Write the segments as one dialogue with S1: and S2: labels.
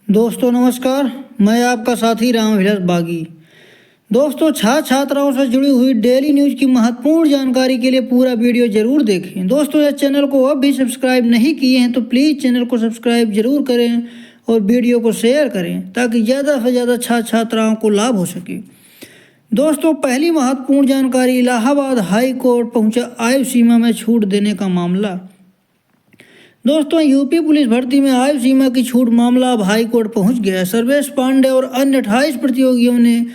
S1: दोस्तों नमस्कार, मैं आपका साथी रामविलास बागी। दोस्तों छात्र छात्राओं से जुड़ी हुई डेली न्यूज़ की महत्वपूर्ण जानकारी के लिए पूरा वीडियो जरूर देखें। दोस्तों इस चैनल को अब भी सब्सक्राइब नहीं किए हैं तो प्लीज़ चैनल को सब्सक्राइब जरूर करें और वीडियो को शेयर करें ताकि ज़्यादा से ज़्यादा छात्र छात्राओं को लाभ हो सके। दोस्तों पहली महत्वपूर्ण जानकारी, इलाहाबाद हाई कोर्ट पहुंचा आयु सीमा में छूट देने का मामला। दोस्तों यूपी पुलिस भर्ती में आयु सीमा की छूट मामला अब हाई कोर्ट पहुंच गया है। सर्वेश पांडे और अन्य 28 प्रतियोगियों ने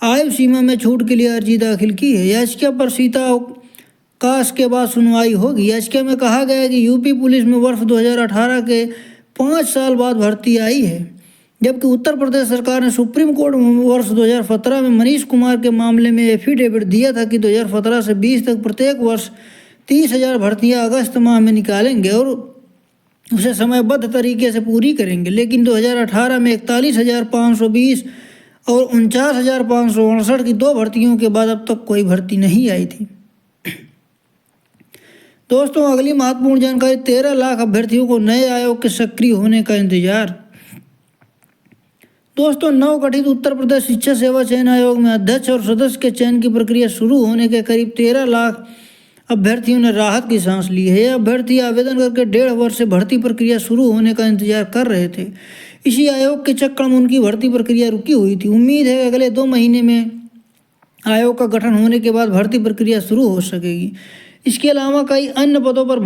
S1: आयु सीमा में छूट के लिए अर्जी दाखिल की है। याचिका पर शीतावकाश के बाद सुनवाई होगी। याचिका में कहा गया है कि यूपी पुलिस में वर्ष 2018 के 5 साल बाद भर्ती आई है, जबकि उत्तर प्रदेश सरकार ने सुप्रीम कोर्ट में वर्ष 2017 में मनीष कुमार के मामले में एफिडेविट दिया था कि 2017 से 20 तक प्रत्येक वर्ष 30,000 भर्तियाँ अगस्त माह में निकालेंगे और उसे समयबद्ध तरीके से पूरी करेंगे। लेकिन 2018 में 41,520 और 49,568 की 2 भर्तियों के बाद अब तक कोई भर्ती नहीं आई थी। दोस्तों अगली महत्वपूर्ण जानकारी, 13 लाख अभ्यर्थियों को नए आयोग के सक्रिय होने का इंतजार। दोस्तों नवगठित उत्तर प्रदेश शिक्षा सेवा चयन आयोग में अध्यक्ष और सदस्य के चयन की प्रक्रिया शुरू होने के करीब 13 लाख अभ्यर्थियों ने राहत की सांस ली है। अभ्यर्थी आवेदन करके 1.5 वर्ष से भर्ती प्रक्रिया शुरू होने का इंतजार कर रहे थे। इसी आयोग के चक्कर में उनकी भर्ती प्रक्रिया रुकी हुई थी। उम्मीद है कि अगले 2 महीने में आयोग का गठन होने के बाद भर्ती प्रक्रिया शुरू हो सकेगी। इसके अलावा कई अन्य पदों पर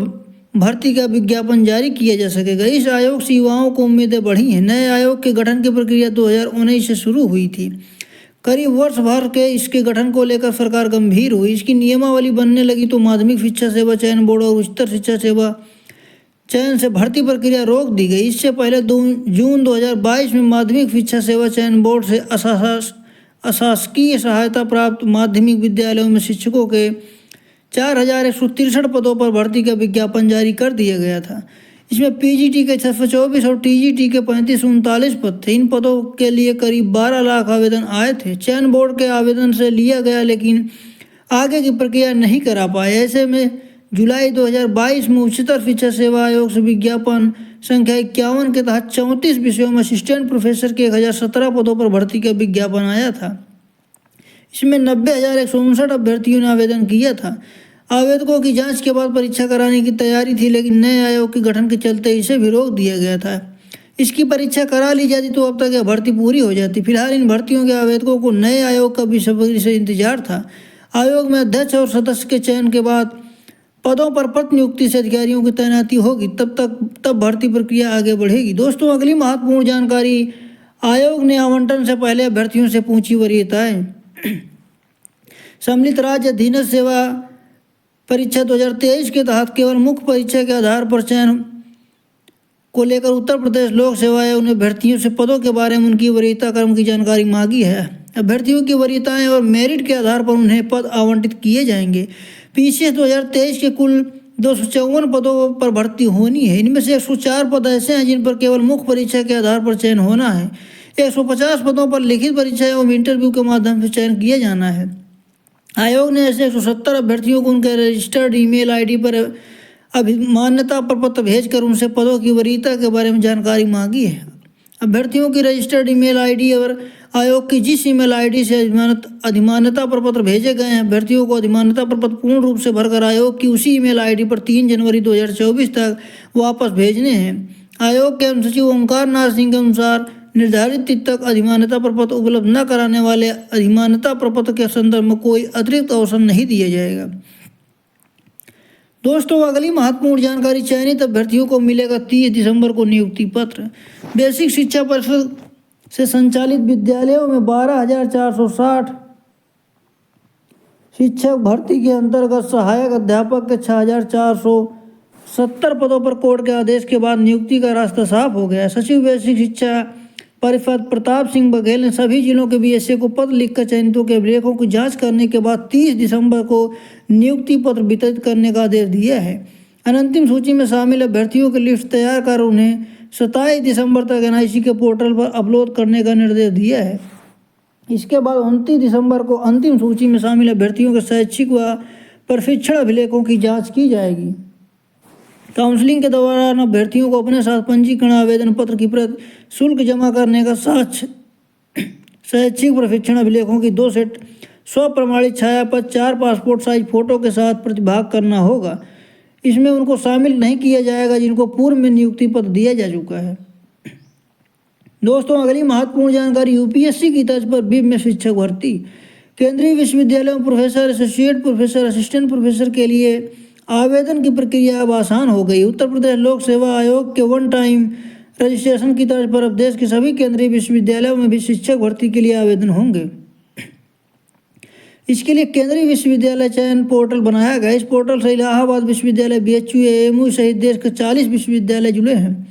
S1: भर्ती का विज्ञापन जारी किया जा सकेगा। इस आयोग से युवाओं को उम्मीदें बढ़ी हैं। नए आयोग के गठन की प्रक्रिया 2019 से शुरू हुई थी। करीब वर्ष भर के इसके गठन को लेकर सरकार गंभीर हुई। इसकी नियमावली बनने लगी तो माध्यमिक शिक्षा सेवा चयन बोर्ड और उच्चतर शिक्षा सेवा चयन से भर्ती प्रक्रिया रोक दी गई। इससे पहले जून 2022 में माध्यमिक शिक्षा सेवा चयन बोर्ड से अशासकीय सहायता प्राप्त माध्यमिक विद्यालयों में शिक्षकों के 4,163 पदों पर भर्ती का विज्ञापन जारी कर दिया गया था। इसमें पीजीटी के 624 और टीजीटी के 3539 पद थे। इन पदों के लिए करीब 12 लाख आवेदन आए थे। चयन बोर्ड के आवेदन से लिया गया लेकिन आगे की प्रक्रिया नहीं करा पाए। ऐसे में जुलाई 2022 में उच्चतर शिक्षा सेवा आयोग से विज्ञापन संख्या 51 के तहत 34 विषयों में असिस्टेंट प्रोफेसर के 1017 पदों पर भर्ती का विज्ञापन आया था। इसमें 90,159 अभ्यर्थियों ने आवेदन किया था। आवेदकों की जांच के बाद परीक्षा कराने की तैयारी थी, लेकिन नए आयोग के गठन के चलते इसे भी रोक दिया गया था। इसकी परीक्षा करा ली जाती तो अब तक यह भर्ती पूरी हो जाती। फिलहाल इन भर्तियों के आवेदकों को नए आयोग का बेसब्री से इंतजार था। आयोग में अध्यक्ष और सदस्य के चयन के बाद पदों पर पद नियुक्ति से अधिकारियों की तैनाती होगी। तब भर्ती प्रक्रिया आगे बढ़ेगी। दोस्तों अगली महत्वपूर्ण जानकारी, आयोग ने आवंटन से पहले अभ्यर्थियों से पूछी वरीयताएं। सम्मिलित राज्य अधीनस्थ सेवा परीक्षा 2023 के तहत केवल मुख्य परीक्षा के आधार पर चयन को लेकर उत्तर प्रदेश लोक सेवा आयोग ने अभ्यर्थियों से पदों के बारे में उनकी वरीयता क्रम की जानकारी मांगी है। अभ्यर्थियों की वरीयताएं और मेरिट के आधार पर उन्हें पद आवंटित किए जाएंगे। पीसीएस 2023 के कुल 254 पदों पर भर्ती होनी है। इनमें से 104 पद ऐसे हैं जिन पर केवल मुख्य परीक्षा के आधार पर चयन होना है। 150 पदों पर लिखित परीक्षा एवं इंटरव्यू के माध्यम से चयन किया जाना है। आयोग ने ऐसे 170 अभ्यर्थियों को उनके रजिस्टर्ड ईमेल आईडी पर मान्यता प्रपत्र भेजकर उनसे पदों की वरीयता के बारे में जानकारी मांगी है। अभ्यर्थियों की रजिस्टर्ड ईमेल आईडी और आयोग की जिस ईमेल आईडी से अधिमान्यता प्रपत्र भेजे गए हैं, अभ्यर्थियों को अधिमान्यता प्रपत्र पूर्ण रूप से भरकर आयोग की उसी ईमेल आईडी पर 3 जनवरी 2024 तक वापस भेजने हैं। आयोग के अनुसचिव ओंकार नाथ सिंह के अनुसार निर्धारित तिथि तक अधिमान्यता प्रपत्र उपलब्ध न कराने वाले अधिमान्यता प्रपत्र के संदर्भ में कोई अतिरिक्त अवसर नहीं दिया जाएगा। दोस्तों अगली महत्वपूर्ण जानकारी, चयनित अभ्यर्थियों को मिलेगा 30 दिसंबर को नियुक्ति पत्र। बेसिक शिक्षा परिषद से संचालित विद्यालयों में 12,460 शिक्षक भर्ती के अंतर्गत सहायक अध्यापक के 6,470 पदों पर कोर्ट के आदेश के बाद नियुक्ति का रास्ता साफ हो गया। सचिव बेसिक शिक्षा परिषद प्रताप सिंह बघेल ने सभी जिलों के बीएसए को पत्र लिखकर चयनितों के अभिलेखों की जांच करने के बाद 30 दिसंबर को नियुक्ति पत्र वितरित करने का आदेश दिया है। अंतिम सूची में शामिल अभ्यर्थियों की लिस्ट तैयार कर उन्हें 27 दिसंबर तक एनआईसी के पोर्टल पर अपलोड करने का निर्देश दिया है। इसके बाद 29 दिसंबर को अंतिम सूची में शामिल अभ्यर्थियों के शैक्षिक व प्रशिक्षण अभिलेखों की जाँच की जाएगी। काउंसलिंग के दौरान अभ्यर्थियों को अपने साथ पंजीकरण आवेदन पत्र की प्रत, शुल्क जमा करने का साक्ष्य, शैक्षिक प्रशिक्षण अभिलेखों की 2 सेट, स्वप्रमाणित छायापत्र, 4 पासपोर्ट साइज फोटो के साथ प्रतिभाग करना होगा। इसमें उनको शामिल नहीं किया जाएगा जिनको पूर्व में नियुक्ति पत्र दिया जा चुका है। दोस्तों, अगली महत्वपूर्ण जानकारी, यूपीएससी की तर्ज पर बीब में शिक्षक भर्ती। केंद्रीय विश्वविद्यालयों में professor, associate professor, assistant professor के लिए आवेदन की प्रक्रिया अब आसान हो गई। उत्तर प्रदेश लोक सेवा आयोग के वन टाइम रजिस्ट्रेशन की तर्ज पर अब देश के सभी केंद्रीय विश्वविद्यालयों में भी शिक्षक भर्ती के लिए आवेदन होंगे। इसके लिए केंद्रीय विश्वविद्यालय चयन पोर्टल बनाया गया। इस पोर्टल से इलाहाबाद विश्वविद्यालय, बीएचयू, एएमयू सहित देश के 40 विश्वविद्यालय जुड़े हैं।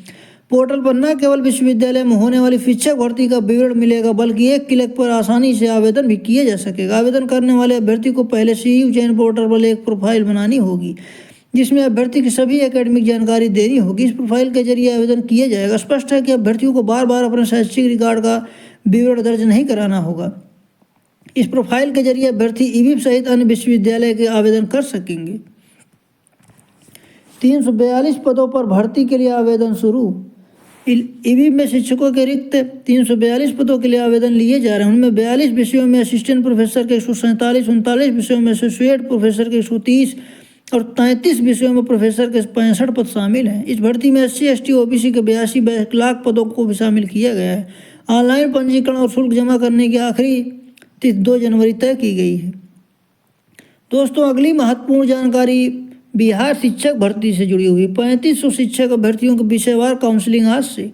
S1: पोर्टल पर न केवल विश्वविद्यालय में होने वाली शिक्षक भर्ती का विवरण मिलेगा, बल्कि एक क्लिक पर आसानी से आवेदन भी किया जा सकेगा। आवेदन करने वाले अभ्यर्थी को पहले सीयू चयन पोर्टल पर एक प्रोफाइल बनानी होगी, जिसमें अभ्यर्थी की सभी एकेडमिक जानकारी देनी होगी। इस प्रोफाइल के जरिए आवेदन किया जाएगा। स्पष्ट है कि अभ्यर्थियों को बार बार अपने शैक्षिक रिकॉर्ड का विवरण दर्ज नहीं कराना होगा। इस प्रोफाइल के जरिए अभ्यर्थी ईबीब सहित अन्य विश्वविद्यालय के आवेदन कर सकेंगे। 342 पदों पर भर्ती के लिए आवेदन शुरू। ईबीब में शिक्षकों के रिक्त 342 पदों के लिए आवेदन लिए जा रहे हैं। उनमें 42 विषयों में असिस्टेंट प्रोफेसर के 147, 39 विषयों में एसोसिएट प्रोफेसर के 130 और 33 विषयों में प्रोफेसर के 65 पद शामिल हैं। इस भर्ती में SC, ST, OBC के 82 बैकलॉग पदों को भी शामिल किया गया है। ऑनलाइन पंजीकरण और शुल्क जमा करने की आखिरी तिथि 2 जनवरी तय की गई है। दोस्तों, अगली महत्वपूर्ण जानकारी बिहार शिक्षक भर्ती से जुड़ी हुई। 3500 शिक्षक अभ्यर्थियों के विषयवार काउंसलिंग आज से।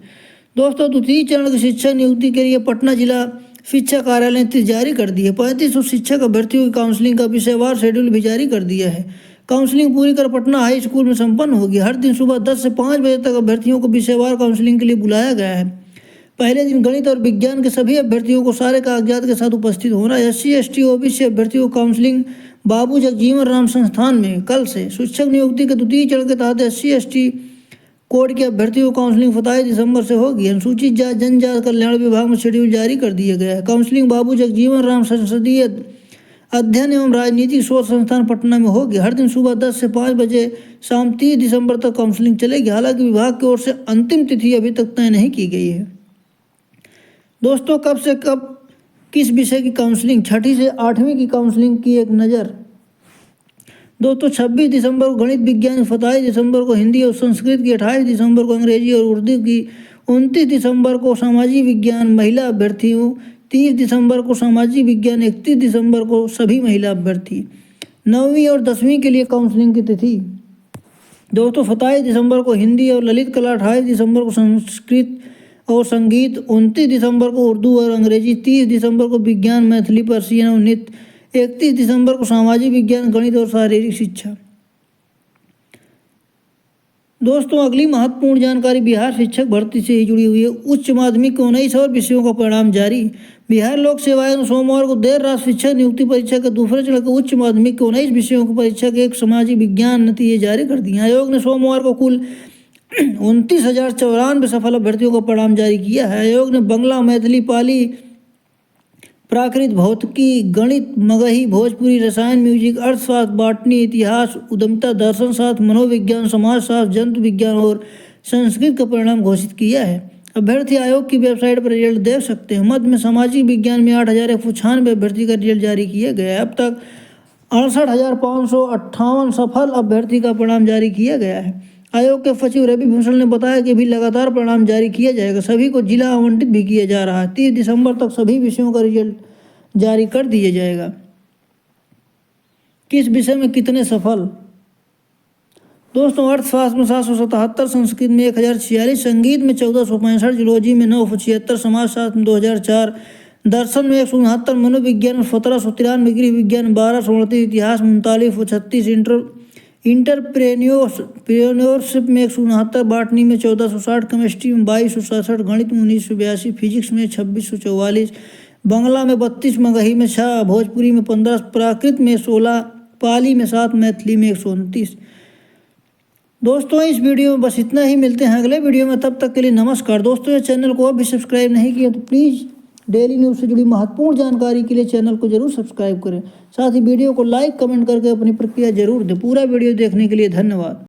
S1: दोस्तों, द्वितीय चरण की शिक्षक नियुक्ति के लिए पटना जिला शिक्षा कार्यालय ने तिथि जारी कर दी है। 3500 शिक्षक अभ्यर्थियों की काउंसलिंग का विषयवार शेड्यूल भी जारी कर दिया है। काउंसलिंग पूरी कर पटना हाई स्कूल में संपन्न होगी। हर दिन सुबह 10 से 5 बजे तक अभ्यर्थियों को विषयवार काउंसलिंग के लिए बुलाया गया है। पहले दिन गणित और विज्ञान के सभी अभ्यर्थियों को सारे कागजात के साथ उपस्थित होना है। SC, ST, OBC अभ्यर्थियों को काउंसलिंग बाबू जगजीवन राम संस्थान में कल से। शिक्षक नियुक्ति के द्वितीय चरण के तहत SC, ST कोड के अभ्यर्थियों को काउंसलिंग 27 दिसंबर से होगी। अनुसूचित जाति जनजाति कल्याण विभाग में शेड्यूल जारी कर दिया गया है। काउंसलिंग बाबू जगजीवन राम संसदीय अध्ययन एवं राजनीतिक शोध संस्थान पटना में होगी। हर दिन सुबह 10 से 5 बजे, शाम 30 दिसंबर तक काउंसलिंग चलेगी। हालांकि विभाग की ओर से अंतिम तिथि अभी तक तय नहीं की गई है। दोस्तों, कब से कब किस विषय की काउंसलिंग? 6ठी से 8वीं की काउंसलिंग की एक नज़र। दोस्तों, 26 दिसंबर को गणित विज्ञान, 27 दिसंबर को हिंदी और संस्कृत की, 28 दिसंबर को अंग्रेजी और उर्दू की, 29 दिसंबर को सामाजिक विज्ञान महिला अभ्यर्थियों, 30 दिसंबर को सामाजिक विज्ञान, 31 दिसंबर को सभी महिला अभ्यर्थी। 9वीं और 10वीं के लिए काउंसलिंग की तिथि। दोस्तों, 27 दिसंबर को हिंदी और ललित कला, 28 दिसंबर को संस्कृत और संगीत, 29 दिसंबर को उर्दू और अंग्रेजी, 30 दिसंबर को विज्ञान, मैथिली, पर्शियन और नृत्य, 31 दिसंबर को सामाजिक विज्ञान, गणित और शारीरिक शिक्षा। दोस्तों, अगली महत्वपूर्ण जानकारी बिहार शिक्षक भर्ती से ही जुड़ी हुई है। उच्च माध्यमिक के 19 और विषयों का परिणाम जारी। बिहार लोक सेवा आयोग ने सोमवार को देर रात शिक्षक नियुक्ति परीक्षा के दूसरे चरण के उच्च माध्यमिक के 19 विषयों की परीक्षा के एक सामाजिक विज्ञान नतीजे जारी कर दिए। आयोग ने सोमवार को कुल 29,094 सफल अभ्यर्थियों का परिणाम जारी किया है। आयोग ने बंगला, मैथिली, पाली, प्राकृत, भौतिकी, गणित, मगही, भोजपुरी, रसायन, म्यूजिक, अर्थशास्त्र, बॉटनी, इतिहास, उद्यमिता, दर्शन शास्त्र, मनोविज्ञान, समाजशास्त्र, जंतु विज्ञान और संस्कृत का परिणाम घोषित किया है। अभ्यर्थी आयोग की वेबसाइट पर रिजल्ट देख सकते हैं। मध्य में सामाजिक विज्ञान में 8,196 अभ्यर्थी का रिजल्ट जारी किया गया है। अब तक 68,558 सफल अभ्यर्थी का परिणाम जारी किया गया है। आयोग के सचिव रवि भूषण ने बताया कि भी लगातार परिणाम जारी किया जाएगा। सभी को जिला आवंटित भी किया जा रहा है। 30 दिसंबर तक सभी विषयों का रिजल्ट जारी कर दिया जाएगा। किस विषय में कितने सफल? दोस्तों, अर्थशास्त्र में 777, संस्कृत में 1046, संगीत में 1465, जूलॉजी में 976, समाजशास्त्र में 2004, दर्शन में 169, मनोविज्ञान में 1793, गृह विज्ञान 1238, इतिहास में 3936, इंटरप्रेन्योरशिप में 169, बॉटनी में 1460, केमिस्ट्री में 2267, गणित में 1982, फिजिक्स में 2644, बंगला में 32, मगही में 6, भोजपुरी में 15, प्राकृत में 16, पाली में 7, मैथिली में 129। दोस्तों, इस वीडियो में बस इतना ही। मिलते हैं अगले वीडियो में, तब तक के लिए नमस्कार। दोस्तों, ये चैनल को अभी सब्सक्राइब नहीं किया तो प्लीज़ डेली न्यूज़ से जुड़ी महत्वपूर्ण जानकारी के लिए चैनल को जरूर सब्सक्राइब करें। साथ ही वीडियो को लाइक कमेंट करके अपनी प्रतिक्रिया जरूर दें। पूरा वीडियो देखने के लिए धन्यवाद।